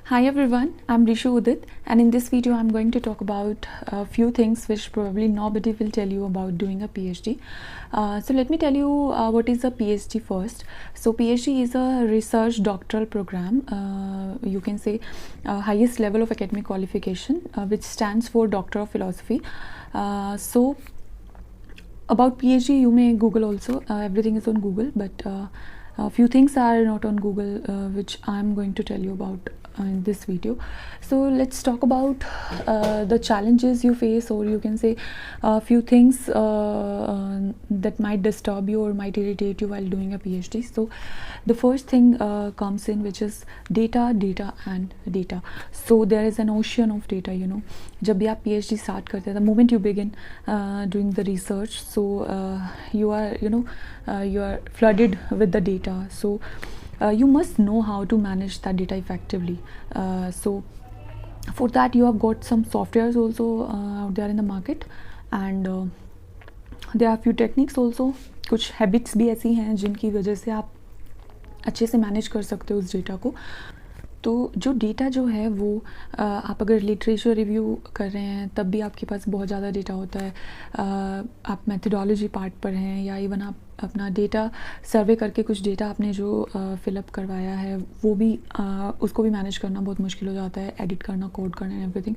Hi everyone, I'm Rishu Udit, and in this video I'm going to talk about a few things which probably nobody will tell you about doing a PhD. So let me tell you what is a PhD first. So PhD is a research doctoral program, you can say highest level of academic qualification, which stands for Doctor of Philosophy. So about PhD you may Google also, everything is on Google, but a few things are not on Google, which I'm going to tell you about in this video. So let's talk about the challenges you face, or you can say a few things that might disturb you or might irritate you while doing a PhD. So the first thing comes in, which is data and data. So there is an ocean of data, you know. जब भी आप PhD start करते हैं, the moment you begin doing the research, so you are flooded with the data. So you must know how to manage that data effectively. So for that you have got some softwares also out there in the market, and there are few techniques also. कुछ habits भी ऐसी हैं जिनकी वजह से आप अच्छे से मैनेज कर सकते हो उस डेटा को. तो जो डेटा जो है वो आप अगर लिटरेचर रिव्यू कर रहे हैं तब भी आपके पास बहुत ज़्यादा डेटा होता है. आप मेथडोलॉजी पार्ट पर हैं, या इवन आप अपना डेटा सर्वे करके कुछ डेटा आपने जो फिलअप करवाया है वो भी उसको भी मैनेज करना बहुत मुश्किल हो जाता है, एडिट करना, कोड करना, everything.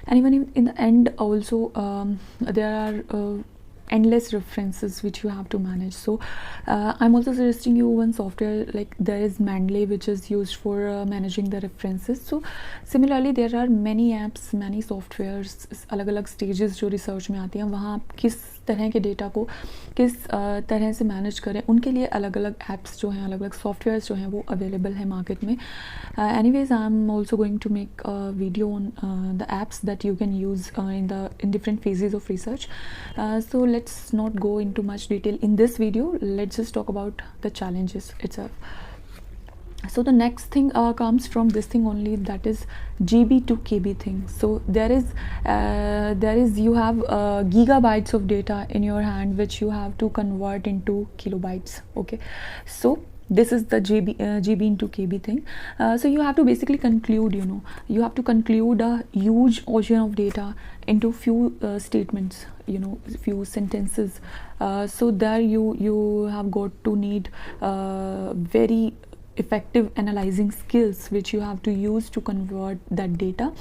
And even in the end also there are endless references which you have to manage. So I'm also suggesting you one software, like there is Mendeley, which is used for managing the references. So similarly there are many apps, many softwares, अलग अलग stages जो research में आती हैं, वहाँ आप किस तरह के डेटा को किस तरह से मैनेज करें, उनके लिए अलग अलग ऐप्स जो हैं, अलग अलग सॉफ्टवेयर्स जो हैं वो अवेलेबल है मार्केट में. Anyways I am also going to make video on the apps that you can use in different phases of research. So let's not go into much detail in this video. Let's just talk about the challenges itself. So the next thing comes from this thing only, that is GB to KB thing. So there is you have gigabytes of data in your hand which you have to convert into kilobytes. Okay, so this is the GB into KB thing. So you have to basically conclude, you have to conclude a huge ocean of data into few statements, few sentences. So there you have got to need very effective analyzing skills which you have to use to convert that data,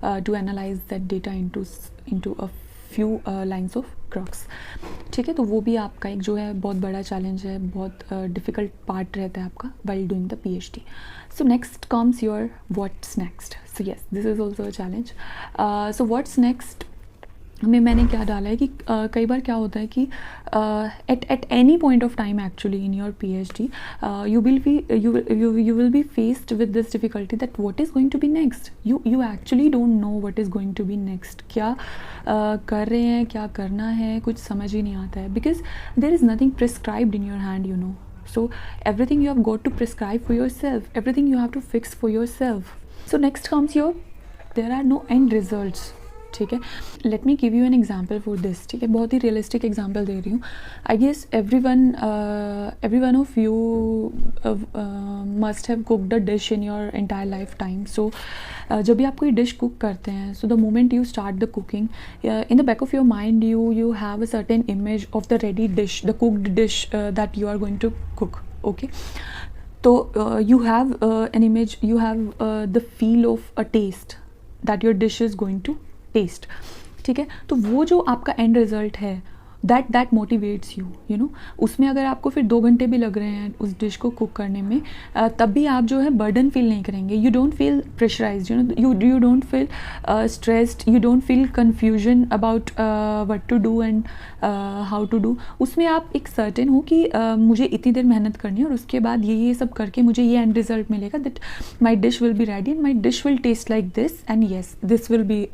to analyze that data into a few lines of crux. ठीक है, तो वो भी आपका एक जो है बहुत बड़ा चैलेंज है, बहुत डिफ़िकल्ट पार्ट रहता है आपका while doing the PhD. So next comes your what's next. So yes, this is also a challenge. So what's next में मैंने क्या डाला है कि कई बार क्या होता है कि at any point of time actually in your PhD you will be faced with this difficulty that what is going to be next. You actually don't know what is going to be next. क्या कर रहे हैं, क्या करना है, कुछ समझ ही नहीं आता है, because there is nothing prescribed in your hand, So everything you have got to prescribe for yourself, everything you have to fix for yourself. So next comes there are no end results. ठीक है, let me give you an example for this. ठीक है, बहुत ही realistic example दे रही हूँ. I guess every one of you must have cooked a dish in your entire life time. So जब भी आप कोई डिश कुक करते हैं, so the moment you start the cooking, in the back of your mind you have a certain image of the ready dish, the cooked dish that you are going to cook. Okay, तो you have an image, you have the feel of a taste that your dish is going to taste. ठीक है, तो वो जो आपका and result है that motivates you, उसमें अगर आपको फिर 2 घंटे भी लग रहे हैं उस डिश को कुक करने में, तब भी आप जो है बर्डन फील नहीं करेंगे. You don't feel pressurized, you don't feel stressed, you don't feel confusion about what to do and how to do. उसमें आप एक सर्टेन हो कि मुझे इतनी देर मेहनत करनी है और उसके बाद ये सब करके मुझे ये एंड रिजल्ट मिलेगा, that my dish will be ready and my dish will taste like this, and yes this will be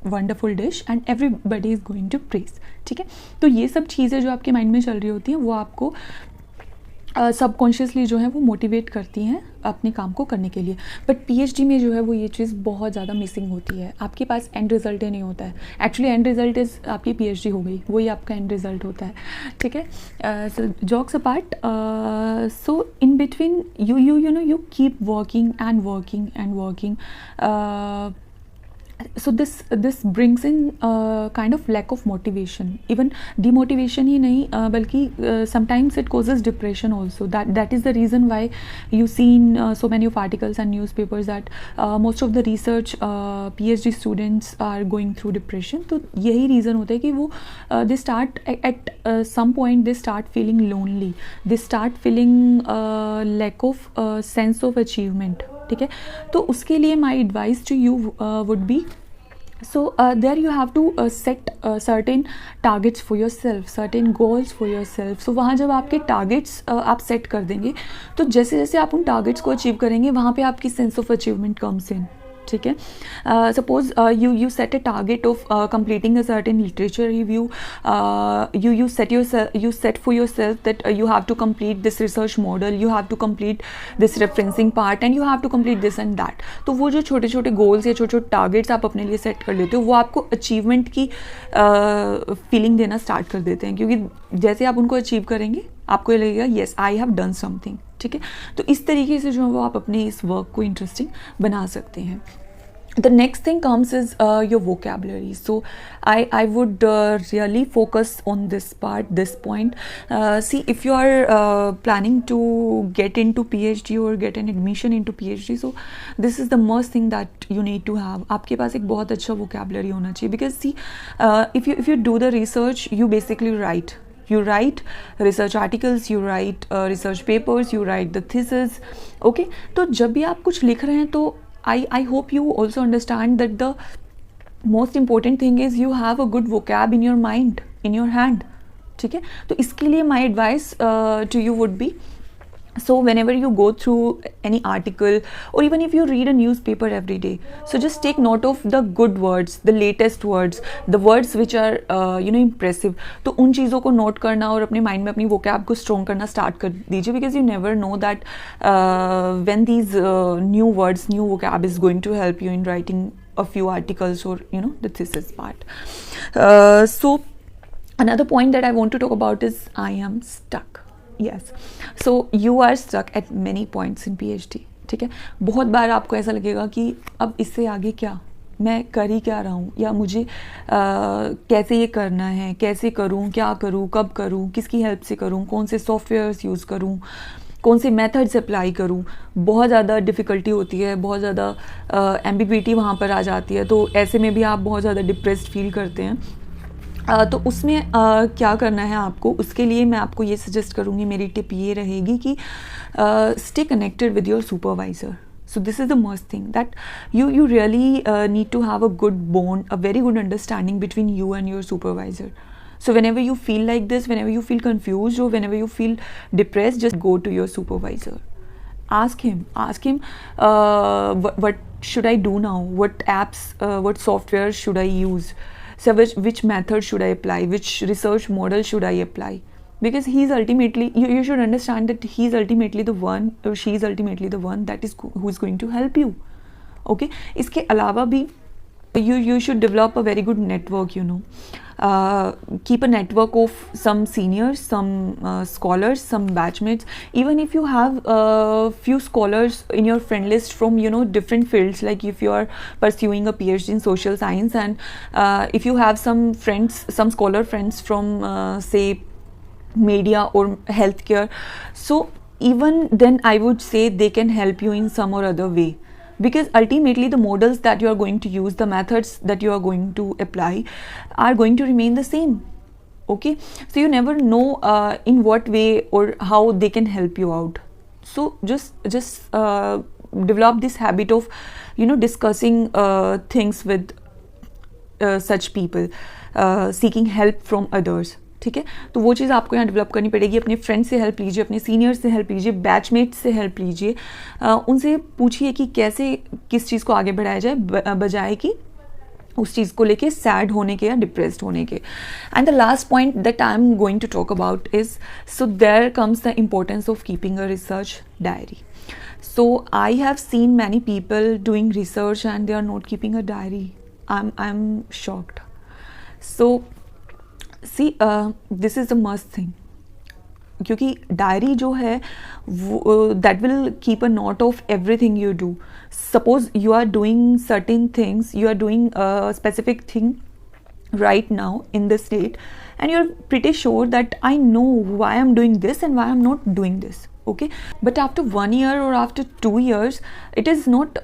wonderful dish and everybody is going to praise. ठीक है, तो ये सब चीज़ें जो आपके माइंड में चल रही होती हैं वो आपको सबकॉन्शियसली जो है वो मोटिवेट करती हैं अपने काम को करने के लिए। बट पीएचडी में जो है वो ये चीज़ बहुत ज़्यादा मिसिंग होती है, आपके पास एंड रिज़ल्ट ही नहीं होता है। एक्चुअली एंड रिज़ल्ट इज़ आपकी पीएचडी हो गई, वही आपका एंड रिज़ल्ट होता है, ठीक है। So jokes apart, so in between you know you keep working and working and working, so this brings in kind of lack of motivation, even demotivation ही नहीं, बल्कि sometimes it causes depression also. That is the reason why you seen so many of articles and newspapers that most of the research PhD students are going through depression. तो यही reason होता है कि वो they start at some point they start feeling lonely, they start feeling lack of sense of achievement, ठीक है। तो उसके लिए my advice to you would be, so there you have to set certain targets for yourself, certain goals for yourself. so वहाँ जब आपके targets आप set कर देंगे, तो जैसे जैसे आप उन targets को achieve करेंगे, वहाँ पे आपकी sense of achievement comes in, ठीक है। Suppose you set a target of completing a certain literature review, you set for yourself that you have to complete this research model, you have to complete this referencing part and you have to complete this and that. तो वो जो छोटे छोटे goals या छोटे छोटे targets आप अपने लिए set कर लेते हो, वो आपको achievement की feeling देना start कर देते हैं, क्योंकि जैसे आप उनको achieve करेंगे आपको ये लगेगा yes I have done something, ठीक है। तो इस तरीके से जो है वो आप अपने इस वर्क को इंटरेस्टिंग बना सकते हैं। The next thing comes is your vocabulary. So I would really focus on this point. See, if you are planning to get into PhD or get an admission into PhD, so this is the most thing that you need to have. आपके पास एक बहुत अच्छा vocabulary होना चाहिए, because see, if you do the research, you basically write. You write research articles, you write research papers, you write the thesis, okay? तो जब भी आप कुछ लिख रहे हैं, तो I hope you also understand that the most important thing is you have a good vocab in your mind, in your hand, ठीक है। तो इसके लिए my advice to you would be, so whenever you go through any article or even if you read a newspaper every day, so just take note of the good words, the latest words, the words which are impressive. तो उन चीज़ों को note करना और अपने mind में अपनी vocab को स्ट्रॉन्ग करना स्टार्ट कर दीजिए, because you never know that when these new words, new vocab is going to help you in writing a few articles or the thesis part. So another point that I want to talk about is I am stuck. Yes, so you are stuck at many points in PhD, ठीक है। बहुत बार आपको ऐसा लगेगा कि अब इससे आगे क्या, मैं कर ही क्या रहा हूँ, या मुझे कैसे ये करना है, कैसे करूँ, क्या करूँ, कब करूँ, किसकी हेल्प से करूँ, कौन से सॉफ्टवेयर्स यूज़ करूँ, कौन से मेथड्स अप्लाई करूँ। बहुत ज़्यादा डिफ़िकल्टी होती है, बहुत ज़्यादा एम्बिग्विटी वहाँ पर आ जाती है, तो ऐसे में भी आप बहुत ज़्यादा डिप्रेस्ड फील करते हैं। तो उसमें क्या करना है आपको, उसके लिए मैं आपको ये सजेस्ट करूँगी, मेरी टिप ये रहेगी कि stay connected with your supervisor. So this is the most thing, that you really need to have a good bond, a very good understanding between you and your supervisor. So whenever you feel like this, whenever you feel confused or whenever you feel depressed, just go to your supervisor. Ask him what should I do now, what apps, what software should I use, so which method should I apply, which research model should I apply. Because he's ultimately, you should understand that he's ultimately the one, or she's ultimately the one that is who is going to help you. Okay, इसके अलावा भी you should develop a very good network, keep a network of some seniors, some scholars, some batchmates. Even if you have a few scholars in your friend list from different fields, like if you are pursuing a PhD in social science, and if you have some friends, some scholar friends from say media or healthcare, so even then I would say they can help you in some or other way, because ultimately the models that you are going to use, the methods that you are going to apply are going to remain the same. Okay, so you never know in what way or how they can help you out. So just develop this habit of discussing things with such people, seeking help from others. ठीक है, तो वो चीज़ आपको यहाँ develop करनी पड़ेगी. अपने friend से हेल्प लीजिए, अपने सीनियर्स से हेल्प लीजिए, बैचमेट से हेल्प लीजिए. उनसे पूछिए कि कैसे किस चीज़ को आगे बढ़ाया जाए, बजाय कि उस चीज़ को लेके सैड होने के या डिप्रेस्ड होने के. And the last point that I am going to talk about is, so there comes the importance of keeping a research diary. So I have seen many people doing research and they are not keeping a diary. I'm shocked. So see, this is a must thing. क्योंकि diary जो है वो that will keep a note of everything you do. Suppose you are doing certain things, you are doing specific thing right now in this state, and you're pretty sure that I know why I'm doing this and why I'm not doing this. Okay, but after 1 year or after 2 years, it is not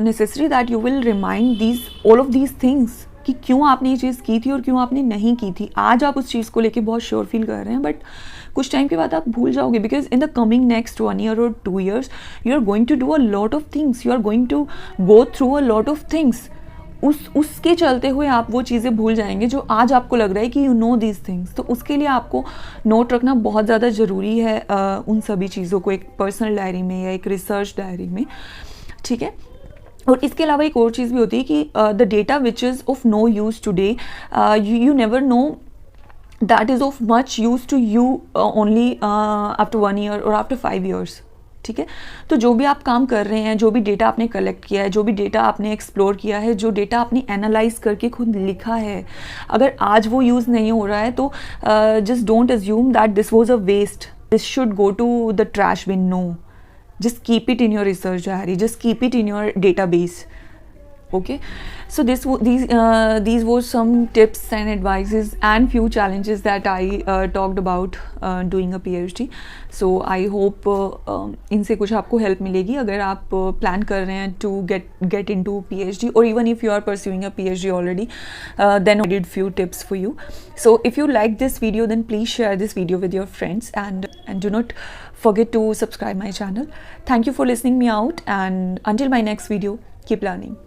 necessary that you will remind all of these things कि क्यों आपने ये चीज़ की थी और क्यों आपने नहीं की थी. आज आप उस चीज़ को लेके बहुत श्योर फील कर रहे हैं, बट कुछ टाइम के बाद आप भूल जाओगे, because in the coming next 1 year or 2 years you are going to do a lot of things, you are going to go through a lot of things. उसके चलते हुए आप वो चीज़ें भूल जाएंगे जो आज आपको लग रहा है कि यू नो दीज थिंग्स. तो उसके लिए आपको नोट रखना बहुत ज़्यादा ज़रूरी है उन सभी चीज़ों को एक पर्सनल डायरी में या एक रिसर्च डायरी में. ठीक है. और इसके अलावा एक और चीज़ भी होती है कि the data which is of no use today, you never know that is of much use to you only after 1 year और आफ्टर 5 years. ठीक है. तो जो भी आप काम कर रहे हैं, जो भी डेटा आपने कलेक्ट किया है, जो भी डेटा आपने एक्सप्लोर किया है, जो डेटा आपने एनालाइज करके खुद लिखा है, अगर आज वो यूज़ नहीं हो रहा है तो just don't assume that this was a waste, this should go to the trash bin. No, just keep it in your research diary, just keep it in your database. Okay, so these were some tips and advices and few challenges that I talked about doing a PhD. So I hope इनसे कुछ आपको help मिलेगी अगर आप plan कर रहे हैं to get into PhD, or even if you are pursuing a PhD already, then I did few tips for you. So if you like this video, then please share this video with your friends, and do not forget to subscribe my channel. Thank you for listening me out, and until my next video, keep learning.